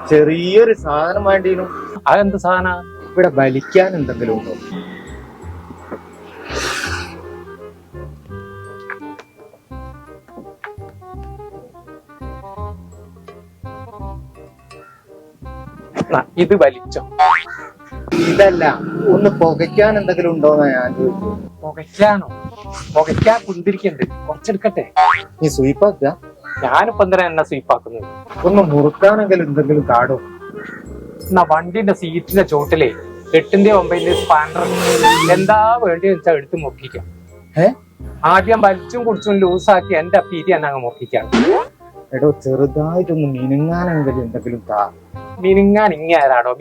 ചെറിയൊരു സാധനം വേണ്ടീനു. അതെന്ത് സാധന? ഇവിടെ വലിക്കാൻ എന്തെങ്കിലും ഉണ്ടോ? ഇത് വലിച്ചോ? ഇതല്ല, ഒന്ന് പുകയ്ക്കാൻ എന്തെങ്കിലും ഉണ്ടോന്നാ ഞാൻ ചോദിച്ചത്. പുകയ്ക്കാനോ? പുകയ്ക്കാൻ കുന്തിരിക്കണ്ട്, കുറച്ചെടുക്കട്ടെ. നീ സ്വീപ്പാക്ക? ഞാനിപ്പോ എന്തിനാ എന്നെ സ്വീപ്പാക്കുന്നത്? ഒന്ന് മുറുക്കാനെങ്കിലും എന്തെങ്കിലും കാടോ? എന്നാ വണ്ടിന്റെ സീറ്റിന്റെ ചോട്ടിലെ 8ന്റെ 9ന്റെ സ്പാൻഡർ എന്താ വേണ്ടി വെച്ചാൽ എടുത്ത് മുക്കിക്കാം. ആദ്യം വലിച്ചും കുടിച്ചും ലൂസാക്കി എന്റെ പീതി തന്നെ അങ്ങ് മുക്കിക്കാം. എടോ, ചെറുതായിട്ടൊന്ന് മിനുങ്ങാനെങ്കിലും എന്തെങ്കിലും കാ. മിനുങ്ങാൻ ഇങ്ങാരാടോ?